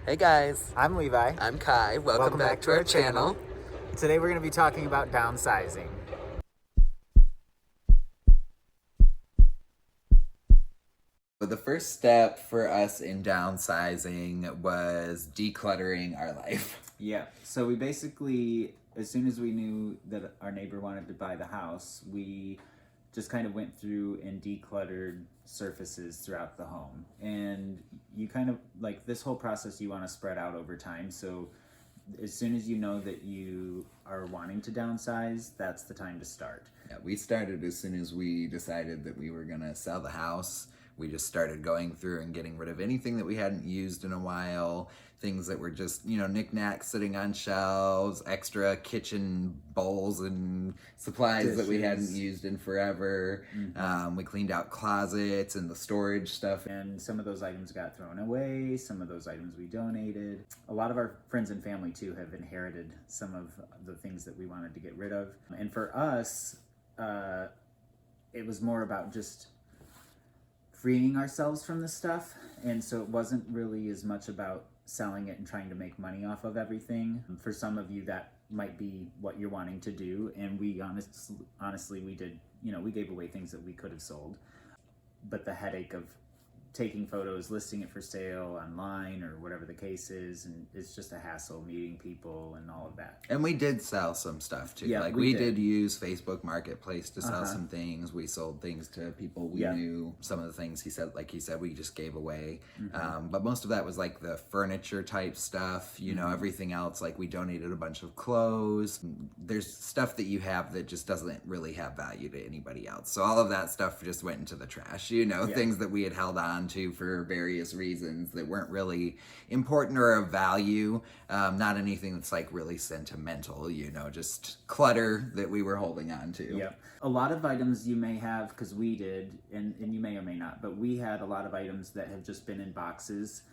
Hey guys, I'm Levi. I'm Kai. Welcome back to our channel. Today we're going to be talking about downsizing. So the first step for us in downsizing was decluttering our life. Yeah, so we basically, as soon as we knew that our neighbor wanted to buy the house, we just kind of went through and decluttered surfaces throughout the home. And you kind of, like this whole process, you want to spread out over time. So as soon as you know that you are wanting to downsize, that's the time to start. Yeah, we started as soon as we decided that we were going to sell the house. We just started going through and getting rid of anything that we hadn't used in a while, things that were just, knickknacks sitting on shelves, extra kitchen bowls and supplies that we hadn't used in forever. We cleaned out closets and the storage stuff. And some of those items got thrown away, some of those items we donated. A lot of our friends and family too have inherited some of the things that we wanted to get rid of. And for us, it was more about just freeing ourselves from the stuff, and so it wasn't really as much about selling it and trying to make money off of everything. For some of you, that might be what you're wanting to do, and we honestly we did, we gave away things that we could have sold, but the headache of taking photos, listing it for sale online or whatever the case is, and it's just a hassle meeting people and all of that. And we did sell some stuff too. Yeah, we did use Facebook Marketplace to sell some things. We sold things to people we knew. Some of the things he said, we just gave away. But most of that was like the furniture type stuff, everything else, like we donated a bunch of clothes. There's stuff that you have that just doesn't really have value to anybody else. So all of that stuff just went into the trash, things that we had held on to for various reasons that weren't really important or of value. Not anything that's like really sentimental, just clutter that we were holding on to. Yeah. A lot of items you may have, because we did, and you may or may not, but we had a lot of items that have just been in boxes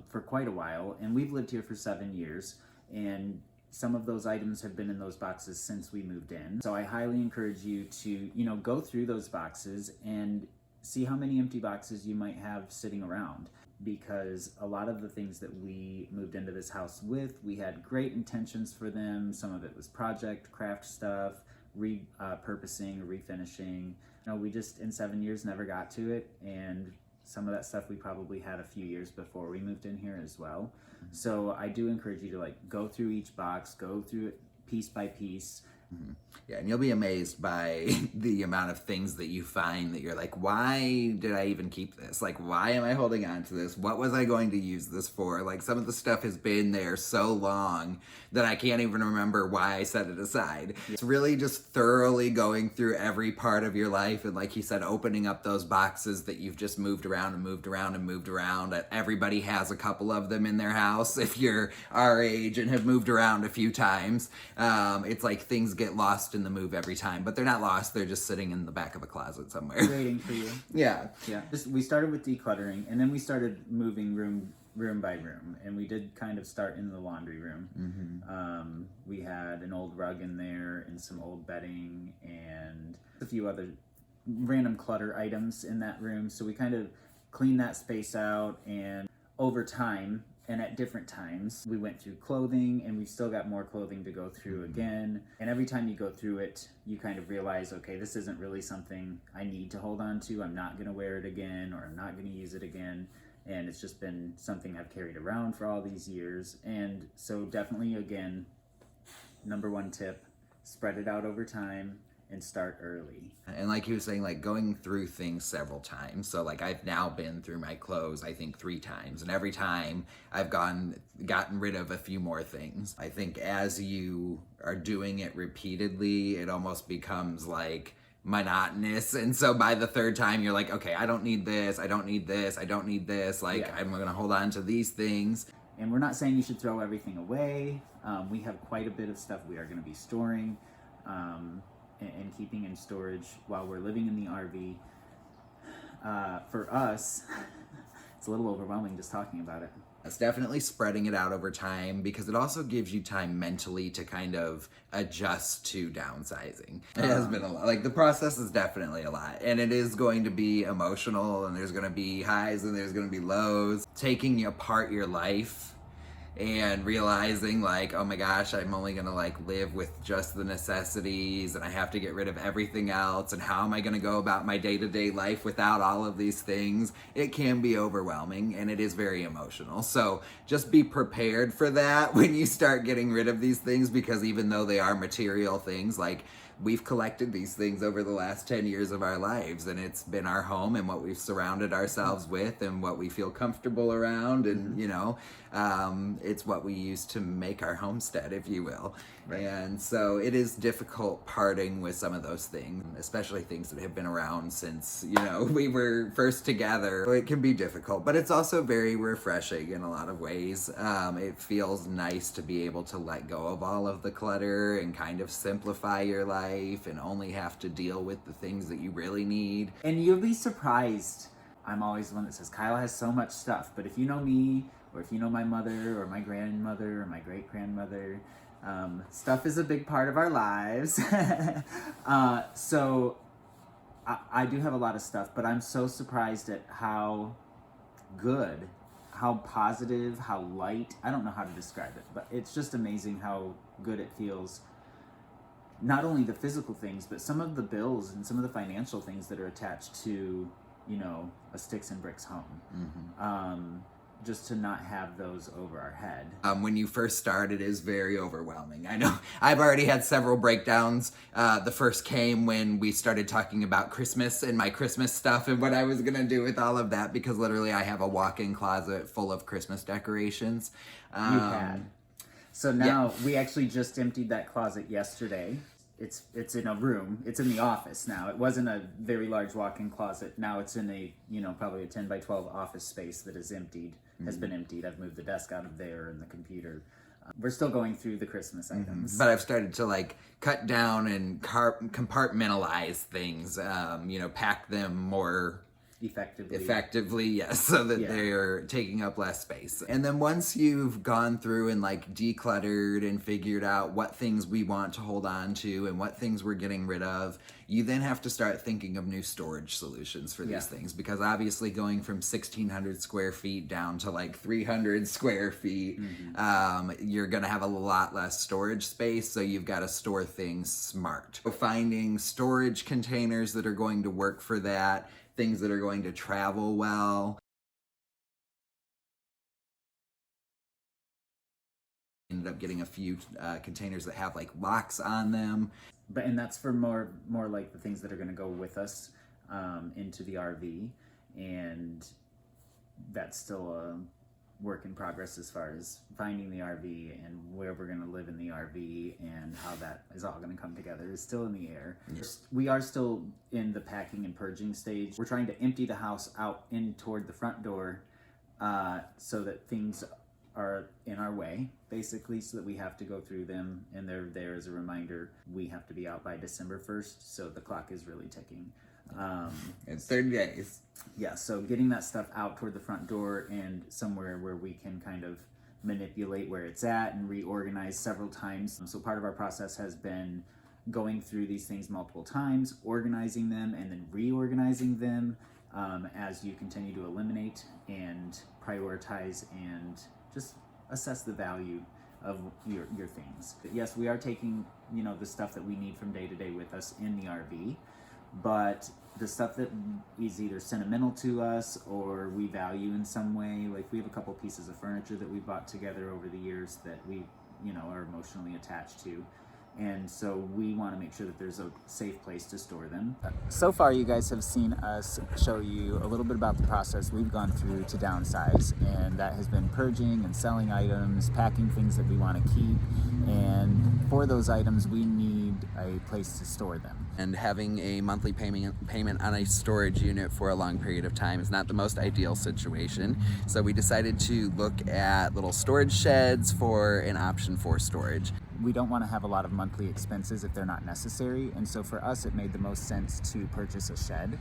for quite a while, and we've lived here for 7 years, and some of those items have been in those boxes since we moved in. So I highly encourage you to, go through those boxes and see how many empty boxes you might have sitting around, because a lot of the things that we moved into this house with, we had great intentions for them. Some of it was project, craft stuff, repurposing, refinishing. We just in 7 years never got to it, and some of that stuff we probably had a few years before we moved in here as well. So I do encourage you to go through each box, go through it piece by piece. Yeah, and you'll be amazed by the amount of things that you find that you're like, why did I even keep this? Like, why am I holding on to this? What was I going to use this for? Like, some of the stuff has been there so long that I can't even remember why I set it aside. Yeah. It's really just thoroughly going through every part of your life, and like he said, opening up those boxes that you've just moved around and moved around and moved around. Everybody has a couple of them in their house if you're our age and have moved around a few times. It's like things get lost in the move every time, but they're not lost, they're just sitting in the back of a closet somewhere waiting for you. Yeah. We started with decluttering, and then we started moving room by room, and we did kind of start in the laundry room. We had an old rug in there and some old bedding and a few other random clutter items in that room, so we kind of cleaned that space out. And over time and at different times, we went through clothing, and we've still got more clothing to go through again. And every time you go through it, you kind of realize, okay, this isn't really something I need to hold on to. I'm not going to wear it again, or I'm not going to use it again. And it's just been something I've carried around for all these years. And so definitely, again, number one tip, spread it out over time and start early. And like he was saying, like going through things several times. So like I've now been through my clothes, I think 3 times. And every time I've gotten rid of a few more things. I think as you are doing it repeatedly, it almost becomes like monotonous. And so by the 3rd time, you're like, okay, I don't need this. I don't need this. I don't need this. I'm going to hold on to these things. And we're not saying you should throw everything away. We have quite a bit of stuff we are going to be storing. And keeping in storage while we're living in the RV. For us, it's a little overwhelming just talking about it. It's definitely spreading it out over time because it also gives you time mentally to kind of adjust to downsizing. It has been a lot. Like, the process is definitely a lot, and it is going to be emotional, and there's going to be highs and there's going to be lows. Taking apart your life and realizing, like, oh my gosh, I'm only gonna like live with just the necessities and I have to get rid of everything else, and how am I gonna go about my day-to-day life without all of these things? It can be overwhelming and it is very emotional. So just be prepared for that when you start getting rid of these things, because even though they are material things, like, we've collected these things over the last 10 years of our lives, and it's been our home and what we've surrounded ourselves with and what we feel comfortable around, and it's what we use to make our homestead, if you will. Right. And so it is difficult parting with some of those things, especially things that have been around since we were first together. It can be difficult, but it's also very refreshing in a lot of ways. It feels nice to be able to let go of all of the clutter and kind of simplify your life and only have to deal with the things that you really need. And you'll be surprised. I'm always the one that says, Kyle has so much stuff, but if you know me, or if you know my mother or my grandmother or my great-grandmother, stuff is a big part of our lives. So I do have a lot of stuff, but I'm so surprised at how good, how positive, how light. I don't know how to describe it, but it's just amazing how good it feels. Not only the physical things, but some of the bills and some of the financial things that are attached to, a sticks and bricks home. Mm-hmm. Just to not have those over our head. When you first start, it is very overwhelming. I know I've already had several breakdowns. The first came when we started talking about Christmas and my Christmas stuff and what I was gonna do with all of that, because literally I have a walk-in closet full of Christmas decorations. You had. So now we actually just emptied that closet yesterday. It's in a room. It's in the office now. It wasn't a very large walk-in closet. Now it's in a, probably a 10 by 12 office space that is emptied, has been emptied. I've moved the desk out of there and the computer. We're still going through the Christmas items. But I've started to cut down and compartmentalize things, pack them more effectively, yes, so that they're taking up less space. And then once you've gone through and decluttered and figured out what things we want to hold on to and what things we're getting rid of, you then have to start thinking of new storage solutions for these things, because obviously going from 1,600 square feet down to 300 square feet, you're gonna have a lot less storage space, so you've got to store things smart. So finding storage containers that are going to work for that, things that are going to travel well. Ended up getting a few containers that have locks on them. And that's for more like the things that are going to go with us into the RV, and that's still a work in progress as far as finding the RV and where we're going to live in the RV and how that is all going to come together. It's still in the air. Yes. We are still in the packing and purging stage. We're trying to empty the house out in toward the front door so that things are in our way, basically, so that we have to go through them, and they're there as a reminder. We have to be out by December 1st, so the clock is really ticking. It's 30 days. Yeah, so getting that stuff out toward the front door and somewhere where we can kind of manipulate where it's at and reorganize several times. So part of our process has been going through these things multiple times, organizing them, and then reorganizing them as you continue to eliminate and prioritize and just assess the value of your things. But yes, we are taking, the stuff that we need from day to day with us in the RV, but the stuff that is either sentimental to us or we value in some way, we have a couple pieces of furniture that we bought together over the years that we, are emotionally attached to. And so we want to make sure that there's a safe place to store them. So far, you guys have seen us show you a little bit about the process we've gone through to downsize, and that has been purging and selling items, packing things that we want to keep, and for those items, we need a place to store them. And having a monthly payment on a storage unit for a long period of time is not the most ideal situation. So we decided to look at little storage sheds for an option for storage. We don't want to have a lot of monthly expenses if they're not necessary, and so for us it made the most sense to purchase a shed.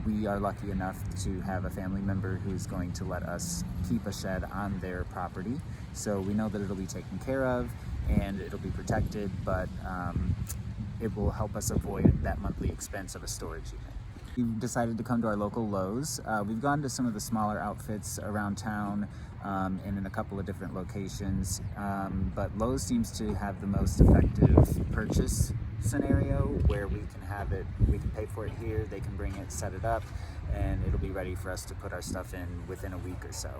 We are lucky enough to have a family member who's going to let us keep a shed on their property. So we know that it'll be taken care of and it'll be protected, but it will help us avoid that monthly expense of a storage unit. We've decided to come to our local Lowe's. We've gone to some of the smaller outfits around town and in a couple of different locations, but Lowe's seems to have the most effective purchase scenario where we can pay for it here, they can bring it, set it up, and it'll be ready for us to put our stuff in within a week or so.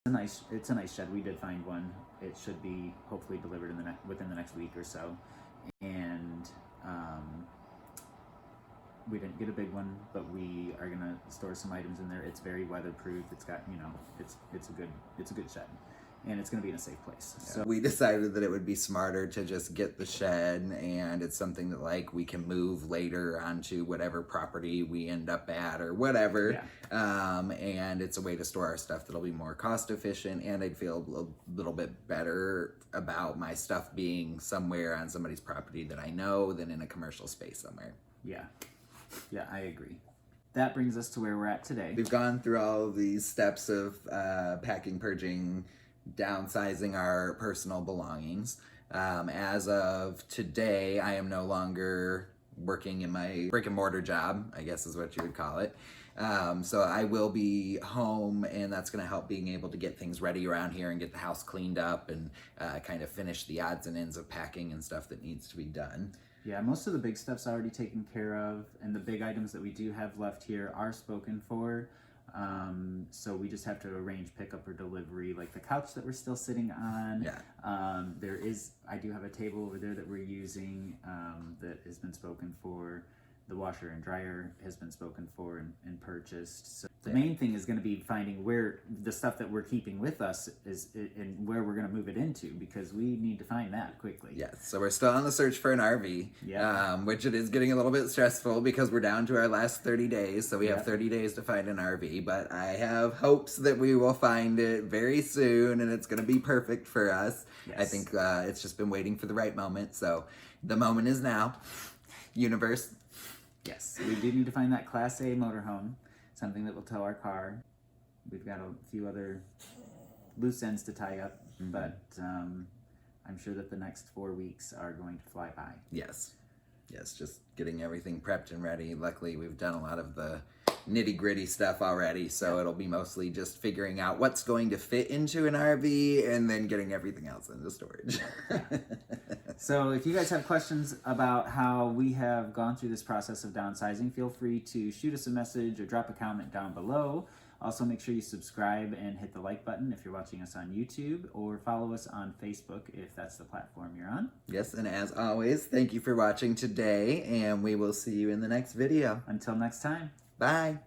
It's a nice shed. We did find one. It should be hopefully delivered within the next week or so. And we didn't get a big one, but we are gonna store some items in there. It's very weatherproof. It's got, it's a good shed, and it's gonna be in a safe place. Yeah. So we decided that it would be smarter to just get the shed, and it's something that like we can move later onto whatever property we end up at or whatever. Yeah. And it's a way to store our stuff that'll be more cost efficient, and I'd feel a little bit better about my stuff being somewhere on somebody's property that I know than in a commercial space somewhere. Yeah, I agree. That brings us to where we're at today. We've gone through all of these steps of packing, purging, downsizing our personal belongings. As of today, I am no longer working in my brick and mortar job, I guess is what you would call it. So I will be home, and that's going to help being able to get things ready around here and get the house cleaned up and kind of finish the odds and ends of packing and stuff that needs to be done. Yeah, most of the big stuff's already taken care of, and the big items that we do have left here are spoken for. So we just have to arrange pickup or delivery, like the couch that we're still sitting on. Yeah. I do have a table over there that we're using that has been spoken for. The washer and dryer has been spoken for and purchased. So the main thing is going to be finding where the stuff that we're keeping with us is and where we're going to move it into, because we need to find that quickly. Yes, so we're still on the search for an RV, which it is getting a little bit stressful because we're down to our last 30 days, so we have 30 days to find an RV, but I have hopes that we will find it very soon and it's going to be perfect for us. Yes. I think it's just been waiting for the right moment, so the moment is now. Universe. Yes, we do need to find that Class A motorhome, something that will tow our car. We've got a few other loose ends to tie up, but I'm sure that the next 4 weeks are going to fly by. Yes, just getting everything prepped and ready. Luckily, we've done a lot of the nitty-gritty stuff already, so it'll be mostly just figuring out what's going to fit into an RV and then getting everything else into storage. So if you guys have questions about how we have gone through this process of downsizing, feel free to shoot us a message or drop a comment down below. Also, make sure you subscribe and hit the like button if you're watching us on YouTube, or follow us on Facebook if that's the platform you're on. Yes, and as always, thank you for watching today, and we will see you in the next video. Until next time. Bye.